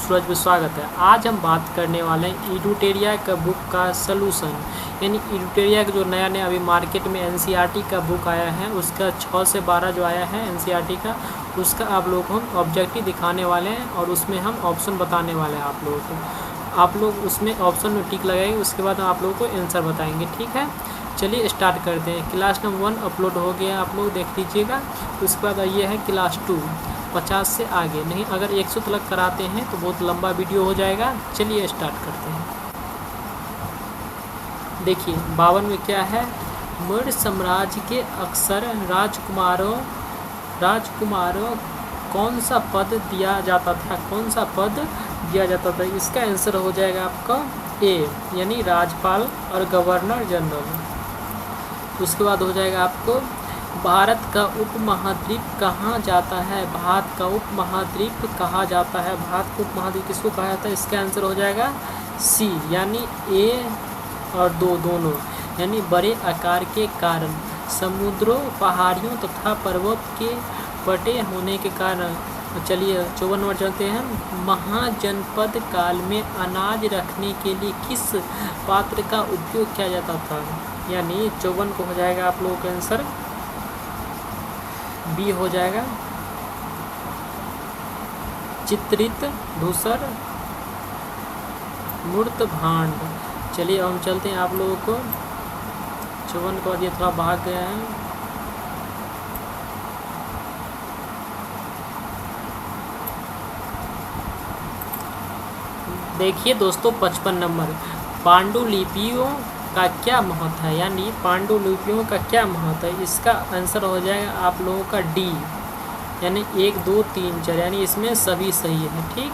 सूरज में स्वागत है। आज हम बात करने वाले हैं इडुटेरिया का बुक का सलूशन, यानी इडुटेरिया का जो नया अभी मार्केट में एनसीईआरटी का बुक आया है, उसका 6 से 12 जो आया है एनसीईआरटी का, उसका आप लोगों को हम ऑब्जेक्टिव दिखाने वाले हैं और उसमें हम ऑप्शन बताने वाले हैं आप लोगों को। आप लोग उसमें ऑप्शन में टिक लगाएंगे, उसके बाद हम आप लोगों को आंसर बताएंगे। ठीक है, चलिए स्टार्ट करते हैं। क्लास नंबर 1 अपलोड हो गया, आप लोग देख लीजिएगा। उसके बाद ये है क्लास 2 50 से आगे, नहीं अगर 100 तक कराते हैं तो बहुत लंबा वीडियो हो जाएगा। चलिए स्टार्ट करते हैं। देखिए 52 में क्या है, मौर्य साम्राज्य के अक्सर राजकुमारों कौन सा पद दिया जाता था, कौन सा पद दिया जाता था। इसका आंसर हो जाएगा आपका ए, यानी राज्यपाल और गवर्नर जनरल। उसके बाद हो जाएगा आपको भारत का उपमहाद्वीप कहाँ जाता है, भारत का उपमहाद्वीप कहा जाता है, भारत का उपमहाद्वीप किसको कहा जाता है। इसका आंसर हो जाएगा सी, यानी ए और दो दोनों, यानी बड़े आकार के कारण, समुद्रों पहाड़ियों तथा पर्वत के बटे होने के कारण। चलिए 54 नंबर चलते हैं। महाजनपद काल में अनाज रखने के लिए किस पात्र का उपयोग किया जाता था, यानी 54 को हो जाएगा आप लोगों का आंसर बी हो जाएगा, चित्रित धूसर मूर्त भांड। चलिए हम चलते हैं आप लोगों को 54 के बाद ये थोड़ा भाग गया है। देखिए दोस्तों 55 नंबर, पांडुलिपियों का क्या महत्व है, यानी पांडुलिपियों का क्या महत्व है। इसका आंसर हो जाएगा आप लोगों का डी, यानी 1 2 3 4, यानी इसमें सभी सही है। ठीक,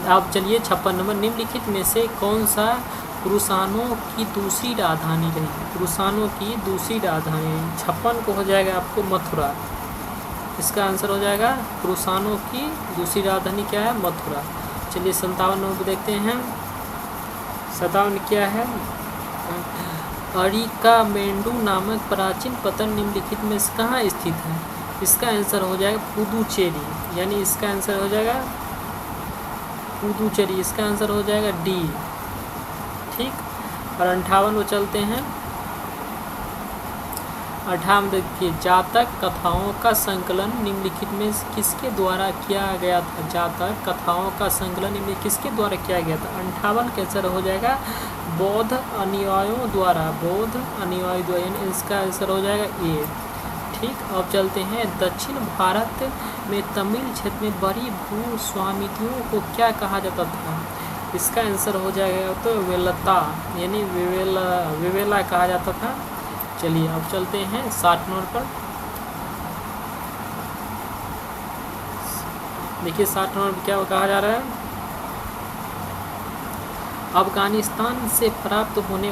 अब चलिए 56 नंबर, निम्नलिखित में से कौन सा कुरुसानों की दूसरी राजधानी रही, कुरुसानों की दूसरी राजधानी। 56 को हो जाएगा आपको मथुरा। इसका आंसर हो जाएगा कुरुसानों की दूसरी राजधानी क्या है, मथुरा। चलिए 57 नंबर देखते हैं। 57 क्या है, अरिकामेंडू नामक प्राचीन पत्थर निम्नलिखित में से कहाँ स्थित है। इसका आंसर हो जाएगा पुदुचेरी, यानी इसका आंसर हो जाएगा पुदुचेरी। इसका आंसर हो जाएगा डी। ठीक, और 58 को चलते हैं। 58 देखिए, जातक कथाओं का संकलन निम्नलिखित में किसके द्वारा किया गया था, जातक कथाओं का संकलन निम्नलिखित किसके द्वारा किया गया था। 58 का आंसर हो जाएगा बौद्ध अनुयायियों द्वारा, बौद्ध अनुयायी द्वारा, यानी इसका आंसर हो जाएगा ए। ठीक, अब चलते हैं। दक्षिण भारत में तमिल क्षेत्र में बड़ी भूस्वामित्वों को क्या कहा जाता था। इसका आंसर हो जाएगा तो वेलता, यानी विवेला कहा जाता था। चलिए अब चलते हैं 60 नंबर पर। देखिए 60 नंबर पर क्या कहा जा रहा है, अफगानिस्तान से प्राप्त होने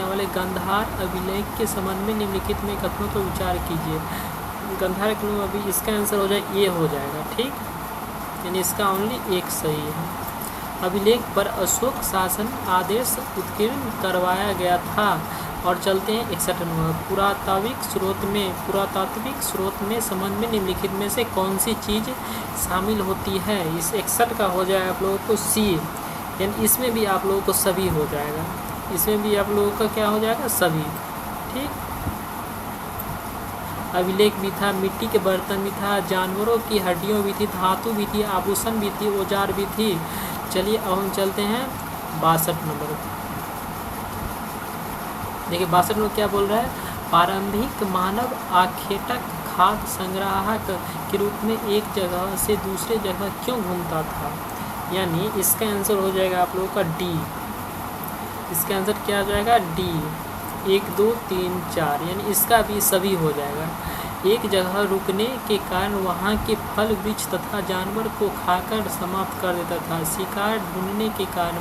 वाले गंधार अभिलेख के संबंध में निम्नलिखित में कथनों पर विचार कीजिए। गंधार अभी इसका आंसर हो जाए ये हो जाएगा। ठीक, यानी इसका ओनली एक सही है। अभिलेख पर अशोक शासन आदेश उत्कीर्ण करवाया गया था। और चलते हैं 61 नंबर, पुरातात्विक स्रोत में संबंध में निम्नलिखित में से कौन सी चीज़ शामिल होती है। इस 61 का हो जाएगा आप लोगों को सी, यानी इसमें भी आप लोगों को सभी हो जाएगा, इसमें भी आप लोगों का क्या हो जाएगा, सभी। ठीक, अभिलेख भी था, मिट्टी के बर्तन भी था, जानवरों की हड्डियों भी थी, धातु भी थी, आभूषण भी थी, औजार भी थी। चलिए अब हम चलते हैं 62 नंबर। देखिए 62 नंबर क्या बोल रहा है, प्रारंभिक मानव आखेटक खाद्य संग्राहक के रूप में एक जगह से दूसरे जगह क्यों घूमता था, यानी इसका आंसर हो जाएगा आप लोगों का डी। इसका आंसर क्या हो जाएगा, डी। 1 2 3 4, यानी इसका भी सभी हो जाएगा। एक जगह रुकने के कारण वहाँ के फल वृक्ष तथा जानवर को खाकर समाप्त कर देता था। शिकार ढूंढने के कारण,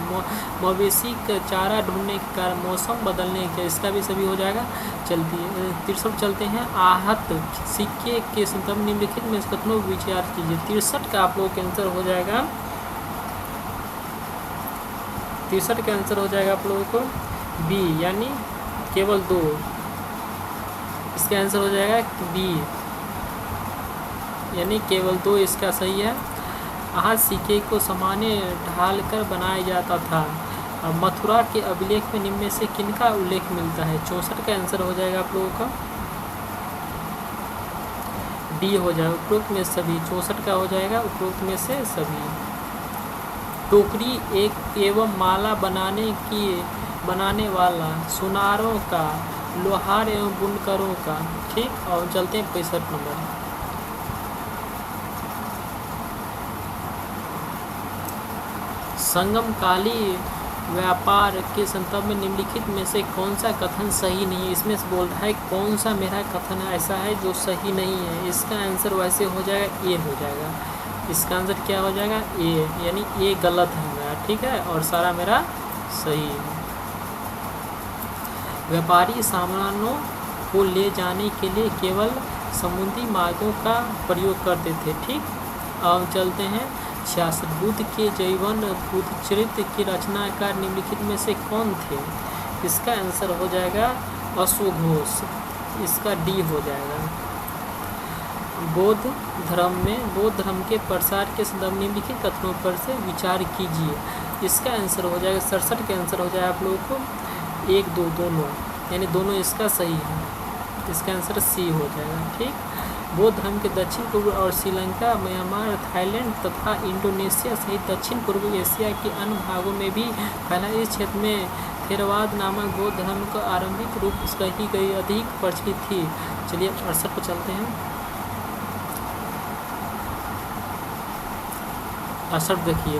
मवेशी का चारा ढूंढने के कारण, मौसम बदलने के, इसका भी सभी हो जाएगा। 63 चलते हैं। आहत सिक्के के संदर्भ निम्नलिखित में कथनों विचार कीजिए। 63 का आप लोगों का आंसर हो जाएगा, 63 का आंसर हो जाएगा आप लोगों को बी, यानी केवल 2। इसका आंसर हो जाएगा बी, यानी केवल 2 इसका सही है। आज सिक्के को सामान्य ढाल कर बनाया जाता था। अब मथुरा के अभिलेख में निम्न में से किनका उल्लेख मिलता है? 64 का आंसर हो जाएगा आप लोगों का डी हो जाएगा, उपरोक्त में सभी। 64 का हो जाएगा उपरोक्त में से सभी। टोकरी एक एवं माला बनाने वाला सुनारों का, लोहार एवं बुनकरों का। ठीक, और चलते हैं 65 नंबर। संगमकाली व्यापार के संदर्भ में निम्नलिखित में से कौन सा कथन सही नहीं है? इसमें से बोल रहा है कौन सा मेरा कथन ऐसा है जो सही नहीं है। इसका आंसर वैसे हो जाएगा ए हो जाएगा। इसका आंसर क्या हो जाएगा? ए, यानी ए गलत है मेरा। ठीक है, और सारा मेरा सही है। व्यापारी सामानों को ले जाने के लिए केवल समुद्री मार्गों का प्रयोग करते थे। ठीक, अब चलते हैं 66। बुद्ध के जीवन बुद्ध चरित्र की रचनाकार निम्नलिखित में से कौन थे? इसका आंसर हो जाएगा अश्वघोष। इसका डी हो जाएगा। बौद्ध धर्म के प्रसार के संदर्भ में निम्नलिखित कथनों पर से विचार कीजिए। इसका आंसर हो जाएगा 67 के आंसर हो जाएगा आप लोगों को 1, 2 दोनों, यानी दोनों इसका सही है। इसका आंसर सी हो जाएगा। ठीक, बौद्ध धर्म के दक्षिण पूर्व और श्रीलंका, म्यांमार, थाईलैंड तथा इंडोनेशिया सहित दक्षिण पूर्व एशिया के अन्य भागों में भी फैला। इस क्षेत्र में थेरवाद नामक बौद्ध धर्म का आरंभिक रूप कही गई अधिक प्रचलित थी। चलिए 68 पर चलते हैं। 68 देखिए,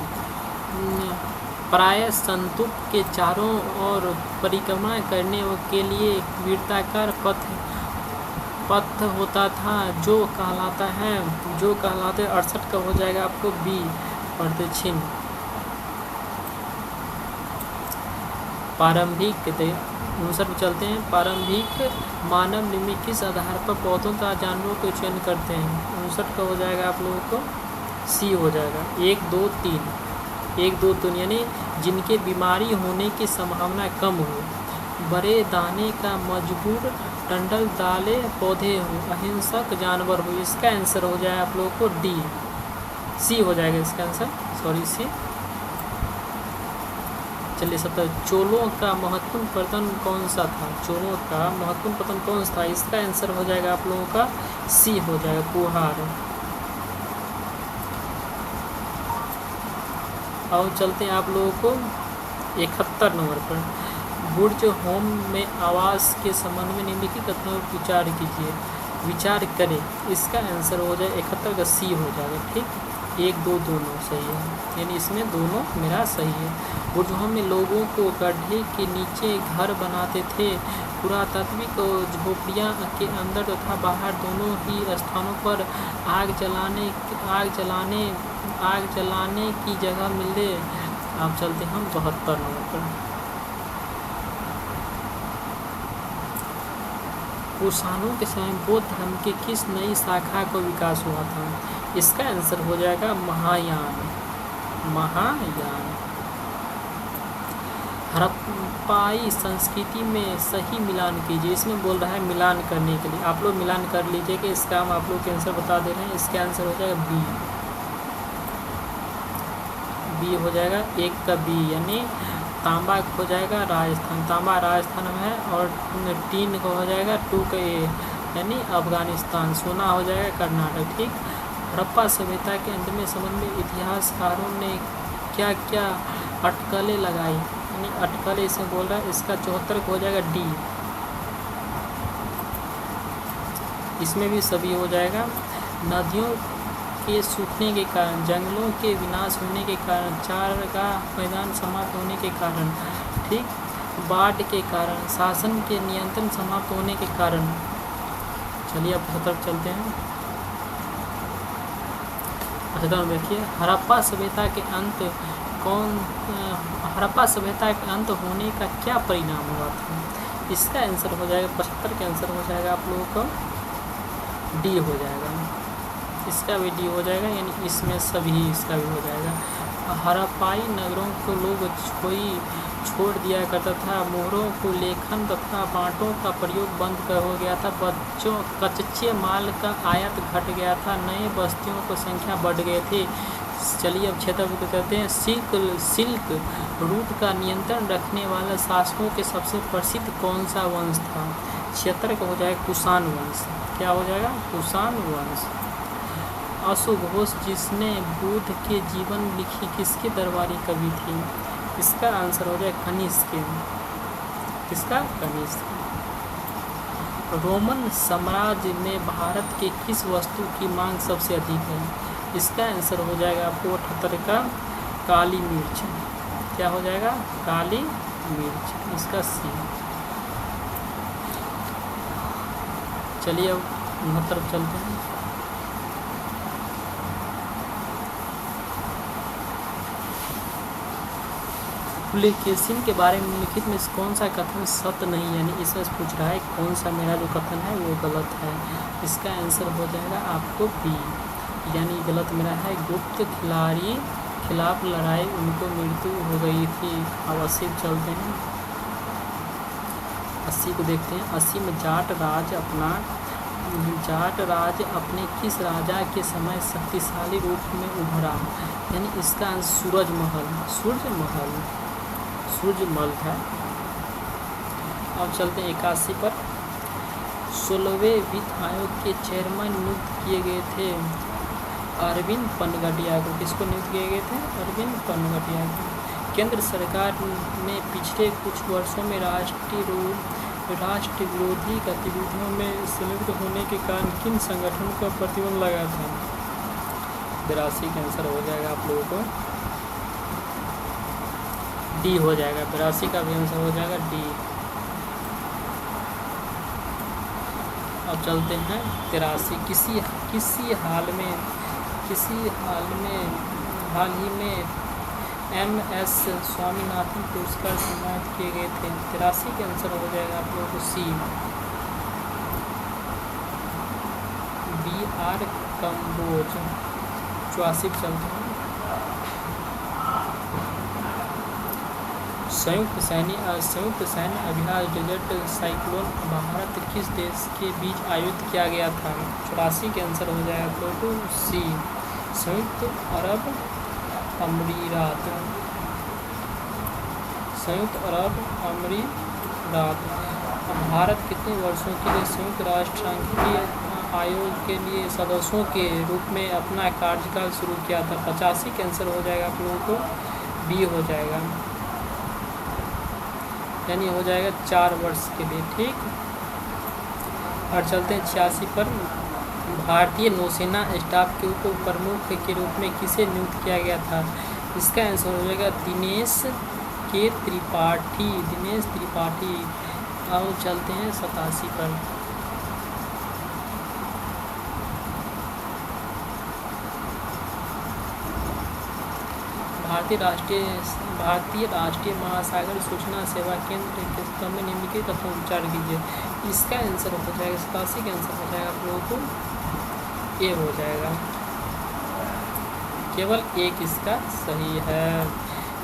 प्राय संतूप के चारों ओर परिक्रमा करने के लिए वृत्ताकार पथ होता था जो कहलाता है 68 का हो जाएगा आपको बी प्रदक्षिण। पारंभिक 59 पर चलते हैं। पारंभिक मानव निम्न किस आधार पर पौधों तथा जानवरों को चयन करते हैं? 59 का हो जाएगा आप लोगों को सी हो जाएगा। 1, 2, 3 यानी जिनके बीमारी होने की संभावना कम हो, बड़े दाने का मजबूर टंडल दाले पौधे हो, अहिंसक जानवर हो। इसका आंसर हो जाएगा आप लोगों को डी सी हो जाएगा इसका आंसर, सॉरी सी। चलिए 70। चोलों का महत्वपूर्ण पतन कौन सा था? चोलों का महत्वपूर्ण पतन कौन सा था? इसका आंसर हो जाएगा आप लोगों का सी हो जाएगा, कुहार। और चलते हैं आप लोगों को 71 नंबर पर। बुर्ज होम में आवास के संबंध में निम्नलिखित कथनों पर विचार करें। इसका आंसर हो जाए 71 का सी हो जाएगा। ठीक, 1, 2 दोनों सही है, यानी इसमें दोनों मेरा सही है। बुर्ज होम में लोगों को गड्ढे के नीचे घर बनाते थे। पुरातात्विक झोपड़ियाँ के अंदर तथा बाहर दोनों ही स्थानों पर आग जलाने की जगह मिले। आप चलते हम 72 नंबर पर। कुषाणों के समय बौद्ध धर्म की किस नई शाखा को विकास हुआ था? इसका आंसर हो जाएगा महायान। हड़प्पाई संस्कृति में सही मिलान कीजिए। इसमें बोल रहा है मिलान करने के लिए, आप लोग मिलान कर लीजिए कि इसका हम आप लोग के आंसर बता दे रहे हैं। इसका आंसर हो जाएगा बी हो जाएगा। 1 का बी, यानी तांबा हो जाएगा राजस्थान, तांबा राजस्थान में है। और 3 को हो जाएगा 2 का ए, यानी अफगानिस्तान। सोना हो जाएगा कर्नाटक। ठीक, हड़प्पा सभ्यता के अंत में संबंध में इतिहासकारों ने क्या क्या अटकलें लगाई? यानी अटकलें इसे बोल रहा है। इसका 74 को हो जाएगा डी। इसमें भी सभी हो जाएगा। नदियों के सूखने के कारण, जंगलों के विनाश होने के कारण, चारागाह मैदान समाप्त होने के कारण, ठीक, बाढ़ के कारण, शासन के नियंत्रण समाप्त होने के कारण। चलिए अब 75 चलते हैं। 75 देखिए, हड़प्पा सभ्यता के अंत होने का क्या परिणाम हुआ था? इसका आंसर हो जाएगा 75 के आंसर हो जाएगा आप लोगों को डी हो जाएगा। इसका भी डी हो जाएगा, यानी इसमें सभी इसका भी हो जाएगा। हड़प्पाई नगरों को लोग छोड़ दिया करता था। मोहरों को लेखन तथा बांटों का प्रयोग बंद हो गया था। कच्चे माल का आयात घट गया था। नए बस्तियों की संख्या बढ़ गए थे। चलिए अब क्षेत्र को कहते हैं। सिल्क रूट का नियंत्रण रखने वाले शासकों के सबसे प्रसिद्ध कौन सा वंश था? क्षेत्र का हो जाएगा कुषाण वंश। क्या हो जाएगा? कुषाण वंश। अशुघोष जिसने बुद्ध के जीवन लिखी किसके दरबारी कवि थी? इसका आंसर हो जाए कनिष्क। किसका? कनिष्क। रोमन साम्राज्य में भारत के किस वस्तु की मांग सबसे अधिक है? इसका आंसर हो जाएगा आपको 78 का काली मिर्च। क्या हो जाएगा? काली मिर्च। इसका सी। चलिए अब 69 चलते हैं। पुलकेशिन के बारे में निम्नलिखित में कौन सा कथन सत्य नहीं, यानी इसमें पूछ रहा है कौन सा मेरा जो कथन है वो गलत है। इसका आंसर हो जाएगा आपको बी, यानी गलत मेरा है। गुप्त खिलाड़ी खिलाफ लड़ाई उनको मृत्यु हो गई थी। अब 80 चलते हैं। 80 को देखते हैं। 80 में जाट राज अपने किस राजा के समय शक्तिशाली रूप में उभरा? यानी इसका आंसर सूरजमल है। अब चलते हैं 81 पर। 16वें वित्त आयोग के चेयरमैन नियुक्त किए गए थे अरविंद पनगटिया को। किसको नियुक्त किए गए थे? अरविंद पनगटिया को। केंद्र सरकार ने पिछले कुछ वर्षों में राष्ट्र विरोधी गतिविधियों में संलिप्त होने के कारण किन संगठनों का प्रतिबंध लगा था? 82 का आंसर हो जाएगा आप लोगों को डी हो जाएगा। 82 का भी आंसर हो जाएगा डी। अब चलते हैं 83। हाल ही में MS स्वामीनाथन पुरस्कार सम्मानित किए गए थे। 83 के आंसर हो जाएगा आप लोगों को सी, BR कम्बोज। 84 चलते हैं। संयुक्त सैन्य अभ्यास डेजर्ट साइक्लोन भारत किस देश के बीच आयोजित किया गया था? 84 के आंसर हो जाएगा आप लोगों को सी, संयुक्त अरब अमीरात। भारत कितने वर्षों के लिए संयुक्त राष्ट्र सांख्यिकीय आयोग के लिए सदस्यों के रूप में अपना कार्यकाल शुरू किया था? 85 के आंसर हो जाएगा आप लोगों को बी हो जाएगा, यानी हो जाएगा 4 वर्ष के लिए। ठीक। और चलते हैं 86 पर। भारतीय नौसेना स्टाफ के उप प्रमुख के रूप में किसे नियुक्त किया गया था? इसका आंसर हो जाएगा दिनेश त्रिपाठी। अब चलते हैं 87 पर। भारतीय राष्ट्रीय महासागर सूचना सेवा केंद्र के स्तंभ में निम्नलिखित कथनों का विचार कीजिए। इसका आंसर हो जाएगा 87 का आंसर हो जाएगा आप लोगों को ए हो जाएगा। केवल एक इसका सही है।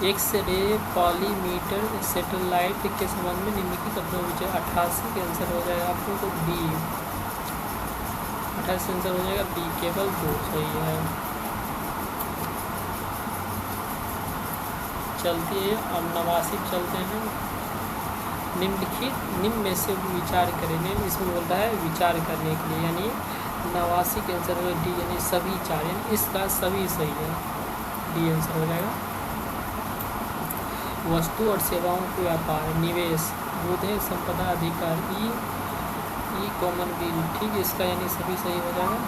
एक्स-रे पॉलीमीटर सैटेलाइट के संबंध में निम्नलिखित कथनों का विचार। 88 का आंसर हो जाएगा आप लोगों को बी। 88 आंसर हो जाएगा बी, केवल 2 सही है। चलती है अब 89 चलते हैं। निम्न में से विचार करें। इसमें बोलता है विचार करने के लिए, यानी 89 के आंसर हो डी, यानी सभी 4, यानी इसका सभी सही है। डी आंसर हो जाएगा। वस्तु और सेवाओं को व्यापार, निवेश, बौद्धिक संपदा अधिकार, ई कॉमन बिल। ठीक, इसका यानी सभी सही हो जाएगा।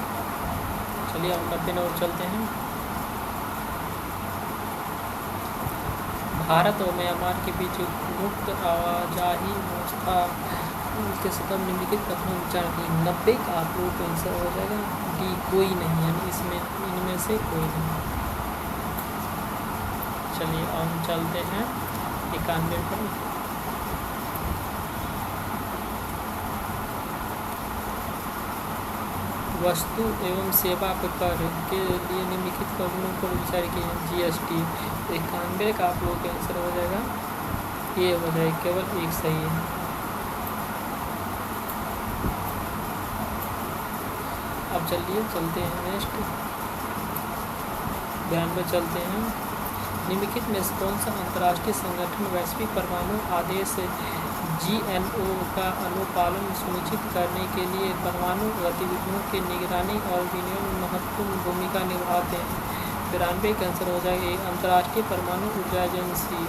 चलिए हम 90 और चलते हैं। भारत और म्यांमार के बीच मुक्त आवाजाही व्यवस्था के सतह निम्नलिखित कथनों विचार की। 90 का आप लोगों को आंसर हो जाएगा डी, कोई नहीं, यानी इसमें इनमें से कोई नहीं। चलिए हम चलते हैं 91 पर। वस्तु एवं सेवा कर के लिए निम्नलिखित कानूनों पर विचार किए। जीएसटी 91 का आप लोगों का आंसर हो जाएगा, ये हो जाएगा, केवल एक सही है। अब चलिए चलते हैं नेक्स्ट 92 चलते हैं। निम्नलिखित में से कौन सा अंतर्राष्ट्रीय संगठन वैश्विक परमाणु आदेश GNO का अनुपालन सुनिश्चित करने के लिए परमाणु गतिविधियों की निगरानी और विनियमन में महत्वपूर्ण भूमिका निभाते हैं? 92 का आंसर हो जाएगा अंतर्राष्ट्रीय परमाणु ऊर्जा एजेंसी।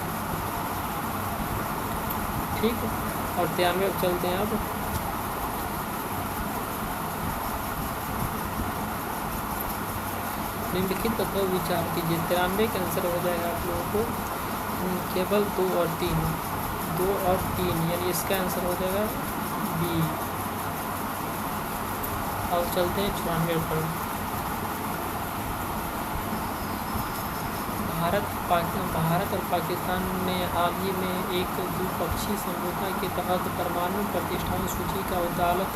ठीक, और 93 चलते हैं। अब निम्नलिखित तत्व विचार कीजिए। 93 का आंसर हो जाएगा आप लोगों को केवल 2 और 3, यानी इसका आंसर हो जाएगा बी। अब चलते हैं 94 पर। भारत और पाकिस्तान ने हाल ही में एक द्विपक्षीय समझौता के तहत परमाणु प्रतिष्ठान सूची का अदालत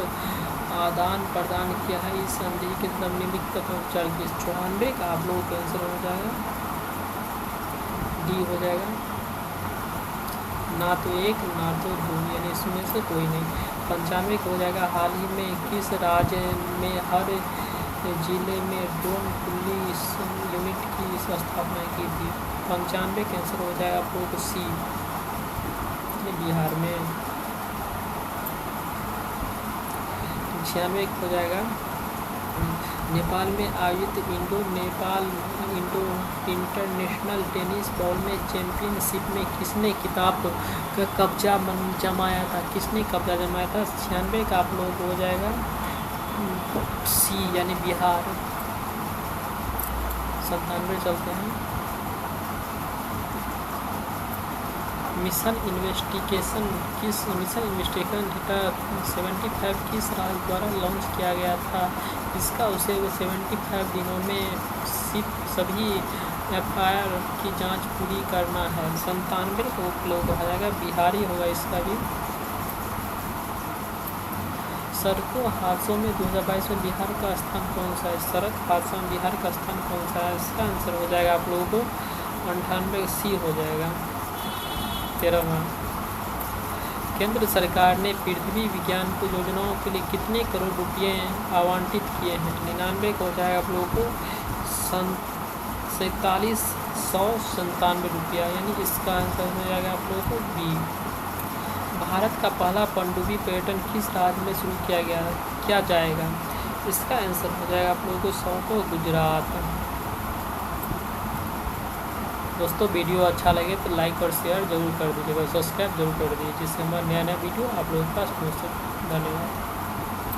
आदान प्रदान किया है। इस संधि के निम्नलिखित तत्व विचार की। 94 का आप लोगों का आंसर हो जाएगा डी हो जाएगा, ना तो 1 ना तो 2, यानी इसमें से कोई नहीं। 95 का हो जाएगा हाल ही में किस राज्य में हर जिले में ड्रोन पुलिस यूनिट की स्थापना की थी? 95 का आंसर हो जाएगा आप लोगों को सी, बिहार में। 96 हो जाएगा नेपाल में आयोजित नेपाल इंटरनेशनल टेनिस बॉल में चैंपियनशिप में किसने खिताब का कब्जा जमाया था? किसने कब्जा जमाया था? 96 का आप लोगों को हो जाएगा सी, यानी बिहार। 97 चलते हैं। मिशन इन्वेस्टिगेशन डेटा 75 किस राज्य द्वारा लॉन्च किया गया था? इसका उसे 75 दिनों में सभी FIR की जांच पूरी करना है। 97 को लोग आ जाएगा बिहारी होगा इसका भी। सड़कों हादसों में 2022 में बिहार का स्थान कौन सा है? सड़क हादसा में बिहार का स्थान कौन सा है? इसका आंसर हो जाएगा आप लोगों को 98 सी हो जाएगा। 13वां, केंद्र सरकार ने पृथ्वी विज्ञान को योजनाओं के लिए कितने करोड़ रुपए आवंटित किए हैं? 99 को हो जाएगा आप लोगों को 4797 रुपया, यानी इसका आंसर हो जाएगा आप लोगों को बी। भारत का पहला पनडुब्बी पर्यटन किस राज्य में शुरू किया जाएगा? इसका आंसर हो जाएगा आप लोगों को 100 को गुजरात। दोस्तों वीडियो अच्छा लगे तो लाइक और शेयर जरूर कर दीजिएगा, सब्सक्राइब जरूर कर दीजिए, जिससे हमारा नया वीडियो आप लोगों के पास पहुँच सके। धन्यवाद।